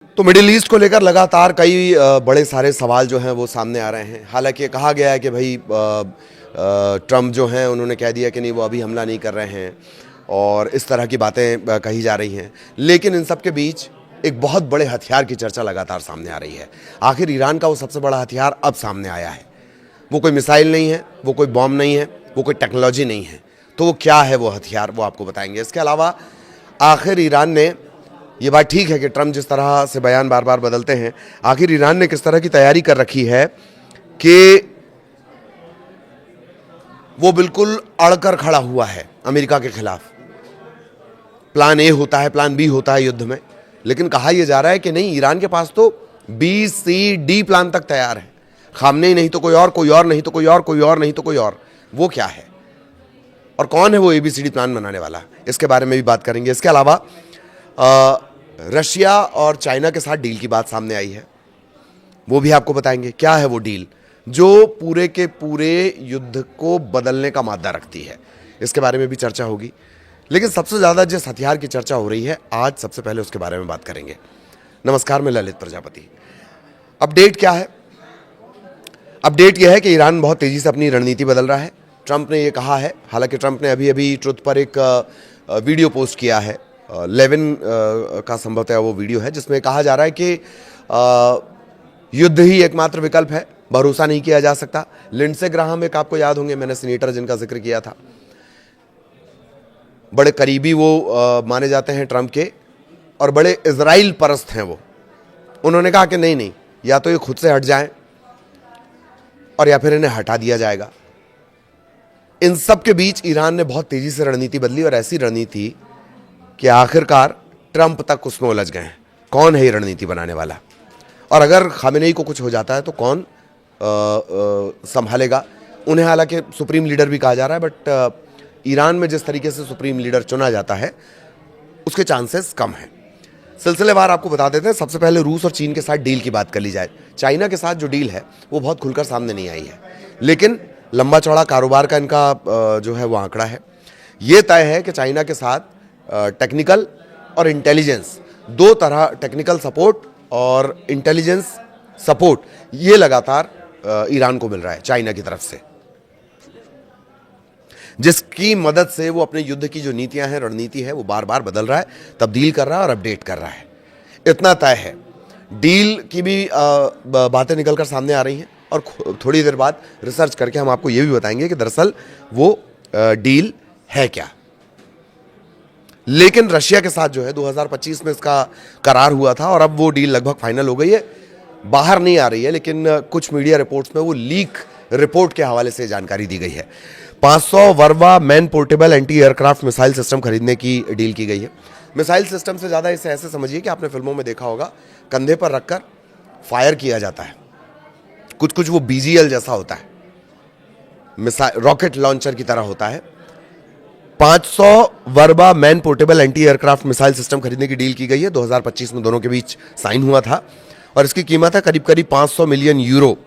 तो middle east को लेकर लगातार कई बड़े सारे सवाल जो हैं वो सामने आ रहे हैं। हालांकि कहा गया है कि भाई ट्रम्प जो हैं उन्होंने कह दिया कि नहीं, वो अभी हमला नहीं कर रहे हैं और इस तरह की बातें कही जा रही हैं। लेकिन इन सब के बीच एक बहुत बड़े हथियार की चर्चा लगातार सामने आ रही है। आखिर ईरान का वो सबसे बड़ा हथियार अब सामने आया है। वो कोई मिसाइल नहीं है, वो कोई बॉम्ब नहीं है, वो कोई टेक्नोलॉजी नहीं है। तो वो क्या है वो हथियार, वो आपको बताएंगे। इसके अलावा आखिर ईरान ने, ये बात ठीक है कि ट्रम्प जिस तरह से बयान बार बार बदलते हैं, आखिर ईरान ने किस तरह की तैयारी कर रखी है कि वो बिल्कुल अड़कर खड़ा हुआ है अमेरिका के खिलाफ। प्लान ए होता है, प्लान बी होता है युद्ध में, लेकिन कहा यह जा रहा है कि नहीं, ईरान के पास तो बी सी डी प्लान तक तैयार है। खामनेई नहीं तो कोई और, कोई और नहीं तो कोई और, कोई और नहीं तो कोई और। वो क्या है और कौन है वो ABCD प्लान बनाने वाला, इसके बारे में भी बात करेंगे। इसके अलावा रशिया और चाइना के साथ डील की बात सामने आई है, वो भी आपको बताएंगे। क्या है वो डील जो पूरे के पूरे युद्ध को बदलने का मादा रखती है, इसके बारे में भी चर्चा होगी। लेकिन सबसे ज़्यादा जिस हथियार की चर्चा हो रही है आज, सबसे पहले उसके बारे में बात करेंगे। नमस्कार, मैं ललित प्रजापति। अपडेट क्या है? अपडेट यह है कि ईरान बहुत तेज़ी से अपनी रणनीति बदल रहा है। ट्रंप ने ये कहा है, हालांकि ट्रंप ने अभी अभी ट्रुथ पर एक वीडियो पोस्ट किया है, 11 का संभवतः वो वीडियो है, जिसमें कहा जा रहा है कि युद्ध ही एकमात्र विकल्प है, भरोसा नहीं किया जा सकता। लिंडसे ग्राहम, एक आपको याद होंगे, मैंने सीनेटर जिनका जिक्र किया था, बड़े करीबी वो माने जाते हैं ट्रंप के और बड़े इजराइल परस्त हैं वो। उन्होंने कहा कि नहीं नहीं, या तो ये खुद से हट जाएं और या फिर इन्हें हटा दिया जाएगा। इन सब के बीच ईरान ने बहुत तेजी से रणनीति बदली, और ऐसी रणनीति कि आखिरकार ट्रंप तक उसमें उलझ गए हैं। कौन है ये रणनीति बनाने वाला, और अगर खामेनेई को कुछ हो जाता है तो कौन संभालेगा उन्हें। हालांकि सुप्रीम लीडर भी कहा जा रहा है, बट ईरान में जिस तरीके से सुप्रीम लीडर चुना जाता है उसके चांसेस कम हैं। सिलसिलेवार आपको बता देते हैं। सबसे पहले रूस और चीन के साथ डील की बात कर ली जाए। चाइना के साथ जो डील है वो बहुत खुलकर सामने नहीं आई है, लेकिन लंबा चौड़ा कारोबार का इनका जो है वो आंकड़ा है। ये तय है कि चाइना के साथ टेक्निकल और इंटेलिजेंस, दो तरह, टेक्निकल सपोर्ट और इंटेलिजेंस सपोर्ट, ये लगातार ईरान को मिल रहा है चाइना की तरफ से, जिसकी मदद से वो अपने युद्ध की जो नीतियां हैं, रणनीति है, वो बार बार बदल रहा है, तब्दील कर रहा है और अपडेट कर रहा है। इतना तय है। डील की भी बातें निकलकर सामने आ रही हैं, और थोड़ी देर बाद रिसर्च करके हम आपको ये भी बताएंगे कि दरअसल वो डील है क्या। लेकिन रशिया के साथ जो है 2025 में इसका करार हुआ था, और अब वो डील लगभग फाइनल हो गई है। बाहर नहीं आ रही है, लेकिन कुछ मीडिया रिपोर्ट्स में वो लीक रिपोर्ट के हवाले से जानकारी दी गई है। 500 वर्वा man portable anti aircraft missile system खरीदने की डील की गई है। मिसाइल सिस्टम से ज़्यादा इसे ऐसे समझिए कि आपने फिल्मों में देखा होगा, कंधे पर रखकर फायर किया जाता है, कुछ कुछ वो BGL जैसा होता है, मिसाइल रॉकेट लॉन्चर की तरह होता है। 500 Verba man portable anti aircraft missile system खरीदने की डील की गई है। 2025 में दोनों के बीच साइन हुआ था, और इसकी कीमत है करीब करीब 500 मिलियन यूरो,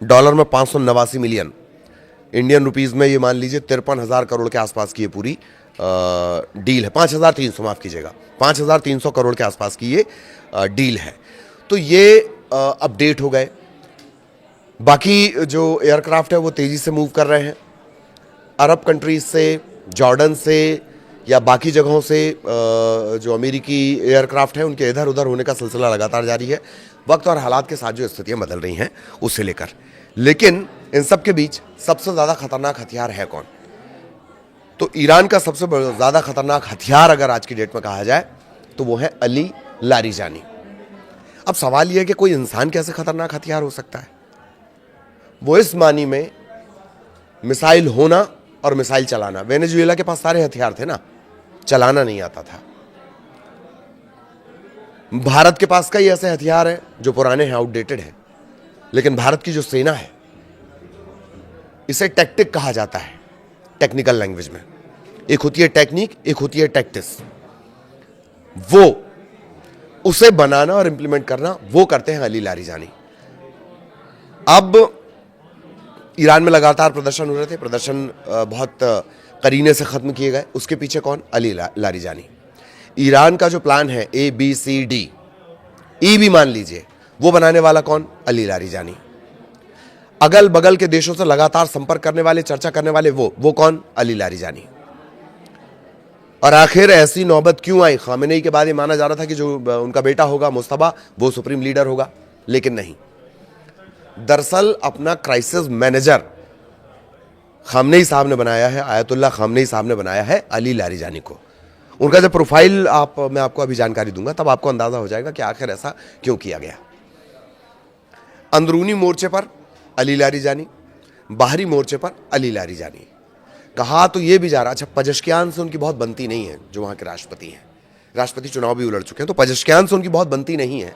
डॉलर में 589 मिलियन, इंडियन रुपीस में ये मान लीजिए 53,000 करोड़ के आसपास की ये पूरी डील है। 5,300, माफ कीजिएगा, 5,300 करोड़ के आसपास की ये डील है। तो ये अपडेट हो गए। बाकी जो एयरक्राफ्ट है वो तेजी से मूव कर रहे हैं, अरब कंट्रीज से, जॉर्डन से या बाकी जगहों से। जो अमेरिकी एयरक्राफ्ट हैं उनके इधर उधर होने का सिलसिला लगातार जारी है, वक्त और हालात के साथ जो स्थितियां बदल रही हैं उससे लेकर। लेकिन इन सब के बीच सबसे ज़्यादा खतरनाक हथियार है कौन? तो ईरान का सबसे ज़्यादा खतरनाक हथियार अगर आज की डेट में कहा जाए तो वो है अली लारिजानी। अब सवाल यह है कि कोई इंसान कैसे खतरनाक हथियार हो सकता है? वो इस मानी में मिसाइल होना और मिसाइल चलाना। वेनेजुएला के पास सारे हथियार थे ना, चलाना नहीं आता था। भारत के पास कई ऐसे हथियार हैं जो पुराने हैं, आउटडेटेड हैं, लेकिन भारत की जो सेना है, इसे टैक्टिक कहा जाता है टेक्निकल लैंग्वेज में। एक होती है टेक्निक, एक होती है टैक्टिस। वो उसे बनाना और इंप्लीमेंट करना वो करते हैं अली लारिजानी। अब ईरान में लगातार प्रदर्शन हो रहे थे, प्रदर्शन बहुत करीने से खत्म किए गए। उसके पीछे कौन? Ali Larijani. ईरान का जो प्लान है ABCD, भी मान लीजिए, वो बनाने वाला कौन? Ali Larijani. अगल बगल के देशों से लगातार संपर्क करने वाले, चर्चा करने वाले वो कौन? Ali Larijani. और आखिर ऐसी नौबत क्यों आई? खामेनेई के बाद ये माना जा रहा था कि जो उनका बेटा होगा मुस्तफा, वो सुप्रीम लीडर होगा, लेकिन नहीं। दरअसल अपना क्राइसिस मैनेजर खामेनेई साहब ने बनाया है, आयतुल्लाह खामेनेई साहब ने बनाया है अली लारीजानी को। उनका जब प्रोफाइल मैं आपको अभी जानकारी दूंगा, तब आपको अंदाजा हो जाएगा कि आखिर ऐसा क्यों किया गया। अंदरूनी मोर्चे पर अली लारीजानी, बाहरी मोर्चे पर अली लारीजानी। कहा तो यह भी जा रहा, अच्छा पजेश्कियान से उनकी बहुत बनती नहीं है, जो वहां के राष्ट्रपति हैं, राष्ट्रपति चुनाव भी उलट चुके हैं, तो पजेश्कियान से उनकी बहुत बनती नहीं है,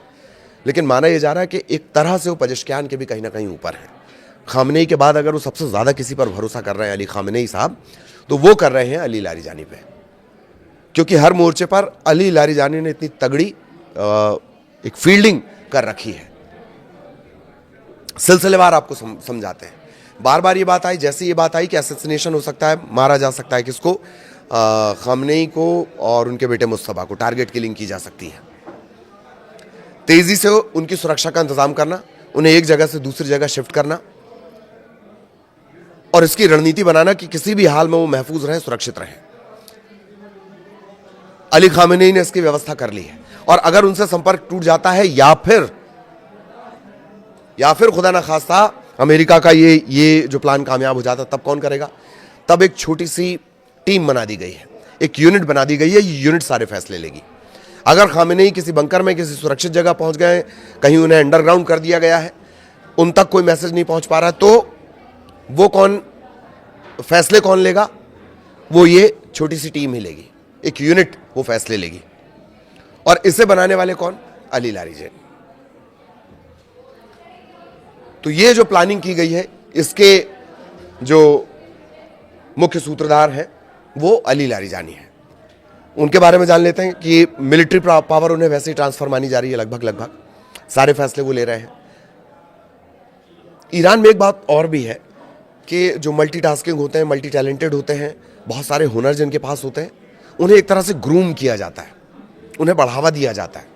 लेकिन माना यह जा रहा है कि एक तरह से वो पजेश्कियान के भी कहीं ना कहीं ऊपर है। खामेनेई के बाद अगर वो सबसे ज्यादा किसी पर भरोसा कर रहे हैं अली खामेनेई साहब, तो वो कर रहे हैं अली लारीजानी पे, क्योंकि हर मोर्चे पर अली लारीजानी ने इतनी तगड़ी एक फील्डिंग कर रखी है। सिलसिलेवार आपको समझाते हैं। बार बार ये बात आई, जैसे ये बात आई कि असैसिनेशन हो सकता है, मारा जा सकता है किसको? खामेनेई को और उनके बेटे मुस्तफा को टारगेट किलिंग की जा सकती है। तेजी से उनकी सुरक्षा का इंतजाम करना, उन्हें एक जगह से दूसरी जगह शिफ्ट करना और इसकी रणनीति बनाना कि किसी भी हाल में वो महफूज रहें, सुरक्षित रहें। अली खामेनेई ने इसकी व्यवस्था कर ली है। और अगर उनसे संपर्क टूट जाता है या फिर खुदा ना खास्ता अमेरिका का ये जो प्लान कामयाब हो जाता, तब कौन करेगा? तब एक छोटी सी टीम बना दी गई है, एक यूनिट बना दी गई है, ये यूनिट सारे फैसले लेगी। अगर खामेनेई किसी बंकर में किसी सुरक्षित जगह पहुंच गए, कहीं उन्हें अंडरग्राउंड कर दिया गया है, उन तक कोई मैसेज नहीं पहुंच पा रहा, तो वो फैसले कौन लेगा? वो ये छोटी सी टीम ही लेगी, एक यूनिट वो फैसले लेगी। और इसे बनाने वाले कौन? Ali Larijani. तो ये जो प्लानिंग की गई है, इसके जो मुख्य सूत्रधार हैं वो अली लारीजानी है। उनके बारे में जान लेते हैं कि मिलिट्री पावर उन्हें वैसे ही ट्रांसफर मानी जा रही है, लगभग सारे फैसले वो ले रहे हैं। ईरान में एक बात और भी है कि जो मल्टीटास्किंग होते हैं, मल्टी टैलेंटेड होते हैं, बहुत सारे हुनर जिनके पास होते हैं, उन्हें एक तरह से ग्रूम किया जाता है, उन्हें बढ़ावा दिया जाता है,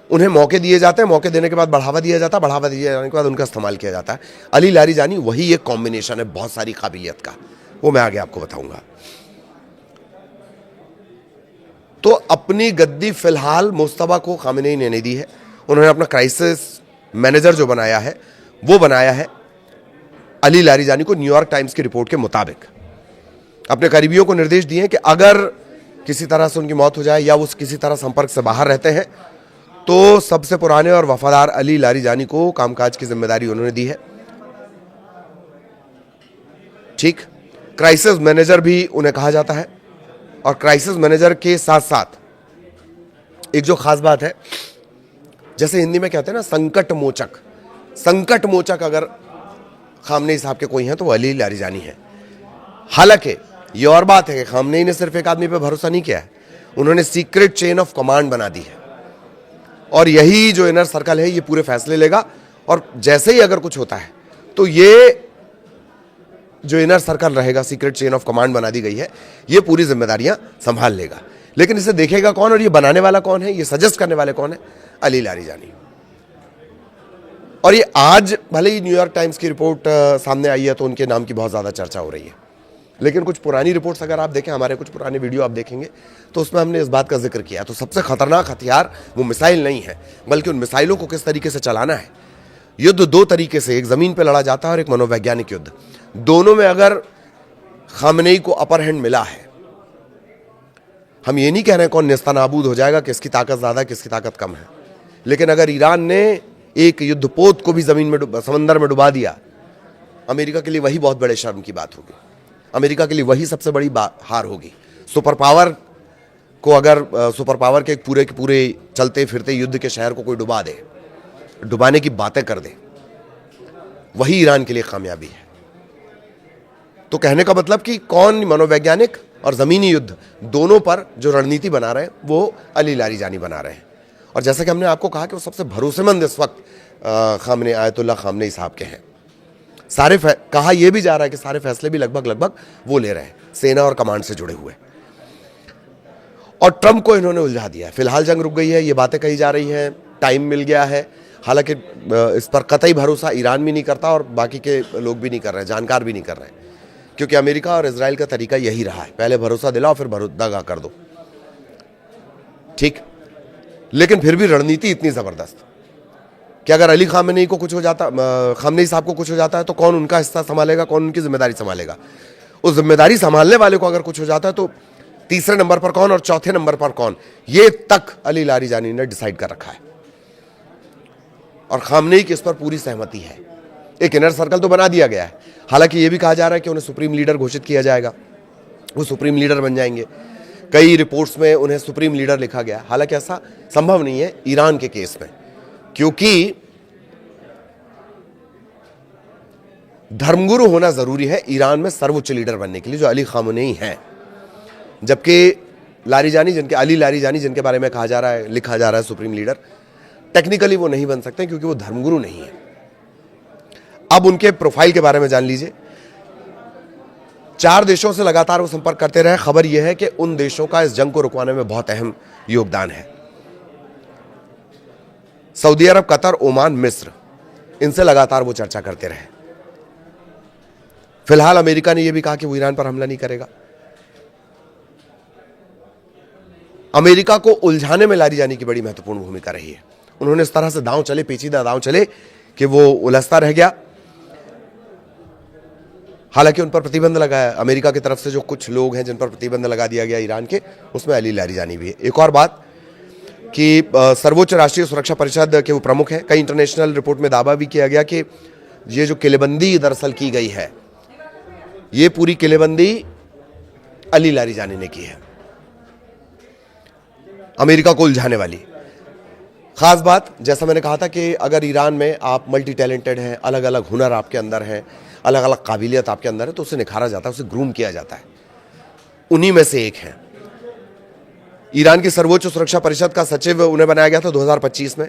उन्हें मौके दिए जाते हैं, मौके देने के बाद बढ़ावा दिया जाता है, बढ़ावा दिए जाने के बाद उनका इस्तेमाल किया जाता है। अली लारीजानी वही एक कॉम्बिनेशन है बहुत सारी काबिलियत का, वो मैं आगे आपको बताऊंगा। तो अपनी गद्दी फिलहाल मुस्तफा को खामेनेई ने नहीं दी है। उन्होंने अपना क्राइसिस मैनेजर जो बनाया है, वो बनाया है अली लारीजानी को। न्यूयॉर्क टाइम्स की रिपोर्ट के मुताबिक अपने करीबियों को निर्देश दिए कि अगर किसी तरह से उनकी मौत हो जाए या वो किसी तरह संपर्क से बाहर रहते हैं, तो सबसे पुराने और वफादार अली लारीजानी को कामकाज की जिम्मेदारी उन्होंने दी है। ठीक, क्राइसिस मैनेजर भी उन्हें कहा जाता है। और क्राइसिस मैनेजर के साथ साथ एक जो खास बात है, जैसे हिंदी में कहते हैं ना संकट मोचक, संकट मोचक अगर खामेनेई साहब के कोई हैं तो वो अली लारीजानी है। हालांकि ये और बात है कि खामेनेई ने सिर्फ एक आदमी पे भरोसा नहीं किया है, उन्होंने सीक्रेट चेन ऑफ कमांड बना दी है और यही जो इनर सर्कल है ये पूरे फैसले लेगा। और जैसे ही अगर कुछ होता है तो ये जो इनर सर्कल रहेगा, सीक्रेट चेन ऑफ कमांड बना दी गई है, ये पूरी जिम्मेदारियां संभाल लेगा। लेकिन इसे देखेगा कौन और ये बनाने वाला कौन है, ये सजेस्ट करने वाले कौन है? Ali Larijani. और ये आज भले ही न्यूयॉर्क टाइम्स की रिपोर्ट सामने आई है तो उनके नाम की बहुत ज्यादा चर्चा हो रही है, लेकिन कुछ पुरानी रिपोर्ट्स अगर आप देखें, हमारे कुछ पुराने वीडियो आप देखेंगे तो उसमें हमने इस बात का जिक्र किया। तो सबसे खतरनाक हथियार वो मिसाइल नहीं है, बल्कि उन मिसाइलों को किस तरीके से चलाना है। युद्ध दो तरीके से, एक जमीन पर लड़ा जाता है और एक मनोवैज्ञानिक युद्ध। दोनों में अगर खामेनेई को अपर हैंड मिला है, हम ये नहीं कह रहे हैं कौन नेस्तनाबूद हो जाएगा, किसकी ताकत ज्यादा किसकी ताकत कम है, लेकिन अगर ईरान ने एक युद्धपोत को भी जमीन में समंदर में डुबा दिया, अमेरिका के लिए वही बहुत बड़े शर्म की बात होगी, अमेरिका के लिए वही सबसे बड़ी हार होगी। सुपर पावर को अगर सुपर पावर के पूरे चलते फिरते युद्ध के शहर को कोई डुबा दे, डुबाने की बातें कर दे, वही ईरान के लिए कामयाबी है। तो कहने का मतलब कि कौन मनोवैज्ञानिक और जमीनी युद्ध दोनों पर जो रणनीति बना रहे हैं वो अली लारीजानी बना रहे हैं। और जैसा कि हमने आपको कहा कि वो सबसे भरोसेमंद इस वक्त आयतुल्लाह खामेनेई साहब के हैं। कहा यह भी जा रहा है कि सारे फैसले भी लगभग वो ले रहे हैं, सेना और कमांड से जुड़े हुए। और ट्रंप को इन्होंने उलझा दिया है। फिलहाल जंग रुक गई है, ये बातें कही जा रही हैं, टाइम मिल गया है। हालांकि इस पर कतई भरोसा ईरान भी नहीं करता और बाकी के लोग भी नहीं कर रहे हैं, जानकार भी नहीं कर रहे हैं, क्योंकि अमेरिका और इजराइल का तरीका यही रहा है, पहले भरोसा दिलाओ फिर दगा कर दो। ठीक, लेकिन फिर भी रणनीति इतनी जबरदस्त कि अगर अली खामनेई को कुछ हो जाता, खामनेई साहब को कुछ हो जाता है तो कौन उनका हिस्सा संभालेगा, कौन उनकी जिम्मेदारी संभालेगा? उस जिम्मेदारी संभालने वाले को अगर कुछ हो जाता है तो तीसरे नंबर पर कौन और चौथे नंबर पर कौन, ये तक अली लारीजानी ने डिसाइड कर रखा है। और खामनेई की इस पर पूरी सहमति है। एक इनर सर्कल तो बना दिया गया है, हालांकि यह भी कहा जा रहा है कि उन्हें सुप्रीम लीडर घोषित किया जाएगा, वो सुप्रीम लीडर बन जाएंगे। कई रिपोर्ट्स में उन्हें सुप्रीम लीडर लिखा गया, हालांकि ऐसा संभव नहीं है ईरान के केस में, क्योंकि धर्मगुरु होना जरूरी है ईरान में सर्वोच्च लीडर बनने के लिए, जो अली खामनेई हैं। जबकि लारीजानी, अली लारीजानी जिनके बारे में कहा जा रहा है, लिखा जा रहा है सुप्रीम लीडर, टेक्निकली वो नहीं बन सकते क्योंकि वो धर्मगुरु नहीं है। अब उनके प्रोफाइल के बारे में जान लीजिए। 4 देशों से लगातार वो संपर्क करते रहे। खबर यह है कि उन देशों का इस जंग को रुकवाने में बहुत अहम योगदान है। सऊदी अरब, कतर, ओमान, मिस्र, इनसे लगातार वो चर्चा करते रहे। फिलहाल अमेरिका ने यह भी कहा कि वो ईरान पर हमला नहीं करेगा। अमेरिका को उलझाने में लारीजानी की बड़ी महत्वपूर्ण भूमिका रही है। उन्होंने इस तरह से दांव चले, पेचीदा दांव चले कि वो उलझता रह गया। हालांकि उन पर प्रतिबंध लगाया अमेरिका की तरफ से, जो कुछ लोग हैं जिन पर प्रतिबंध लगा दिया गया ईरान के, उसमें अली लारीजानी भी है। एक और बात कि सर्वोच्च राष्ट्रीय सुरक्षा परिषद के वो प्रमुख हैं। कई इंटरनेशनल रिपोर्ट में दावा भी किया गया कि ये जो किलेबंदी दरअसल की गई है, ये पूरी किलेबंदी अली लारीजानी ने की है, अमेरिका को उलझाने वाली। खास बात, जैसा मैंने कहा था कि अगर ईरान में आप मल्टी टैलेंटेड हैं, अलग अलग हुनर आपके अंदर हैं, अलग अलग काबिलियत आपके अंदर है, तो उसे निखारा जाता है, उसे ग्रूम किया जाता है। उन्हीं में से एक है। ईरान की सर्वोच्च सुरक्षा परिषद का सचिव उन्हें बनाया गया था 2025 में।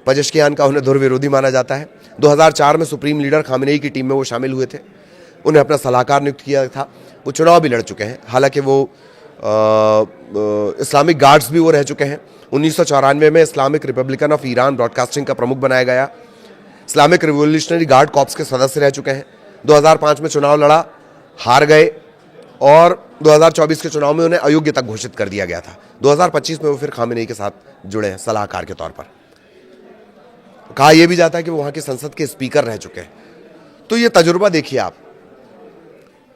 पजेश्कियान का उन्हें धुर विरोधी माना जाता है। 2004 में सुप्रीम लीडर खामनेई की टीम में वो शामिल हुए थे। उन्हें अपना सलाहकार नियुक्त किया था। वो चुनाव भी लड़ चुके हैं, हालांकि वो इस्लामिक गार्ड्स भी वो रह चुके हैं। 1994 में Islamic Republican of Iran broadcasting का प्रमुख बनाया गया। इस्लामिक रिवोल्यूशनरी गार्ड कॉर्प्स के सदस्य रह चुके हैं। 2005 में चुनाव लड़ा, हार गए और 2024 के चुनाव में उन्हें अयोग्य तक घोषित कर दिया गया था। 2025 में वो फिर खामेनेई के साथ जुड़े हैं सलाहकार के तौर पर। कहा यह भी जाता है कि वो वहां की संसद के स्पीकर रह चुके हैं। तो ये तजुर्बा देखिए आप,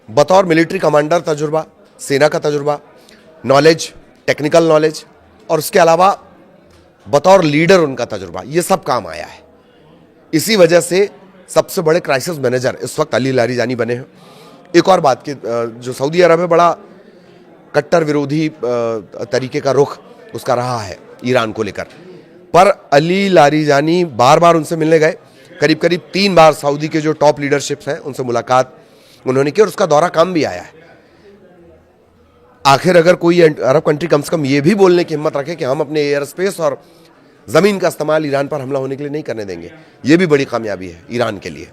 बतौर मिलिट्री कमांडर तजुर्बा, सेना का तजुर्बा, नॉलेज, टेक्निकल नॉलेज, और उसके अलावा बतौर लीडर उनका तजुर्बा, ये सब काम आया है। इसी वजह से सबसे बड़े क्राइसिस मैनेजर इस वक्त अली लारीजानी बने हैं। एक और बात कि जो सऊदी अरब है, बड़ा कट्टर विरोधी तरीके का रुख उसका रहा है ईरान को लेकर, पर अली लारीजानी बार बार उनसे मिलने गए। करीब करीब 3 बार सऊदी के जो टॉप लीडरशिप्स हैं उनसे मुलाकात उन्होंने की और उसका दौरा काम भी आया है। आखिर अगर कोई अरब कंट्री कम से कम ये भी बोलने की हिम्मत रखे कि हम अपने एयर स्पेस और जमीन का इस्तेमाल ईरान पर हमला होने के लिए नहीं करने देंगे, ये भी बड़ी कामयाबी है ईरान के लिए।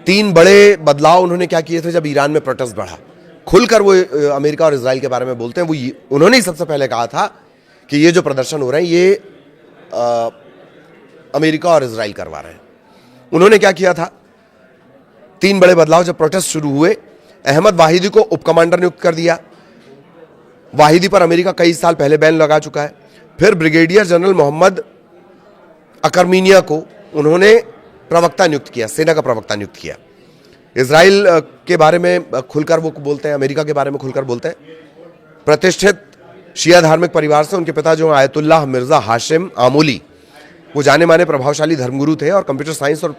3 बड़े बदलाव उन्होंने क्या किए थे जब ईरान में प्रोटेस्ट बढ़ा। खुलकर वो अमेरिका और इजराइल के बारे में बोलते हैं। वो उन्होंने ही सबसे पहले कहा था कि ये जो प्रदर्शन हो रहे हैं ये अमेरिका और इजराइल करवा रहे हैं। उन्होंने क्या किया था, 3 बड़े बदलाव जब प्रोटेस्ट शुरू हुए, अहमद वाहिदी को उप कमांडर नियुक्त कर दिया। वाहिदी पर अमेरिका कई साल पहले बैन लगा चुका है। फिर ब्रिगेडियर जनरल मोहम्मद अकरमीनिया को उन्होंने प्रवक्ता नियुक्त किया, सेना का प्रवक्ता नियुक्त किया। इजराइल के बारे में खुलकर वो बोलते हैं, अमेरिका के बारे में खुलकर बोलते हैं। प्रतिष्ठित शिया धार्मिक परिवार से, उनके पिता जो आयतुल्लाह मिर्जा हाशिम आमूली, वो जाने माने प्रभावशाली धर्मगुरु थे और कंप्यूटर साइंस और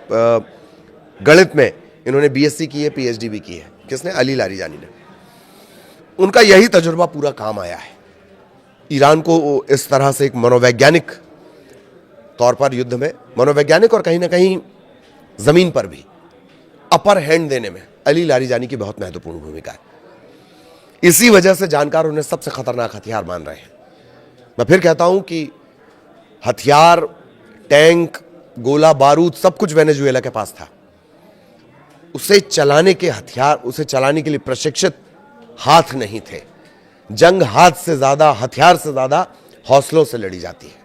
गणित में इन्होंने बीएससी की है, पीएचडी भी की है। किसने? अली लारीजानी ने। उनका यही तजुर्बा पूरा काम आया है। ईरान को इस तरह से एक मनोवैज्ञानिक तौर पर युद्ध में, मनोवैज्ञानिक और कहीं ना कहीं जमीन पर भी अपर हैंड देने में अली लारीजानी की बहुत महत्वपूर्ण भूमिका है। इसी वजह से जानकार उन्हें सबसे खतरनाक हथियार मान रहे हैं। मैं फिर कहता हूं कि हथियार, टैंक, गोला बारूद, सब कुछ वेनेजुएला के पास था। उसे चलाने के हथियार, उसे चलाने के लिए प्रशिक्षित हाथ नहीं थे। जंग हाथ से ज्यादा, हथियार से ज्यादा हौसलों से लड़ी जाती है,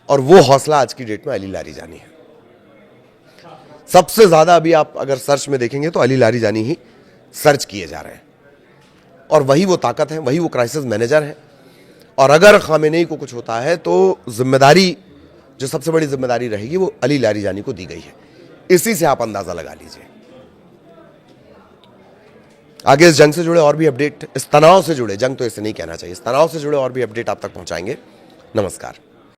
और वो हौसला आज की डेट में अली लारीजानी है। सबसे ज्यादा अभी आप अगर सर्च में देखेंगे तो अली लारीजानी ही सर्च किए जा रहे हैं, और वही वो ताकत है, वही वो क्राइसिस मैनेजर है। और अगर खामेनेई को कुछ होता है तो जिम्मेदारी, जो सबसे बड़ी जिम्मेदारी रहेगी, वो अली लारीजानी को दी गई है। इसी से आप अंदाजा लगा लीजिए। आगे इस जंग से जुड़े और भी अपडेट, इस तनाव से जुड़े, जंग तो इसे नहीं कहना चाहिए, इस तनाव से जुड़े और भी अपडेट आप तक पहुंचाएंगे। नमस्कार।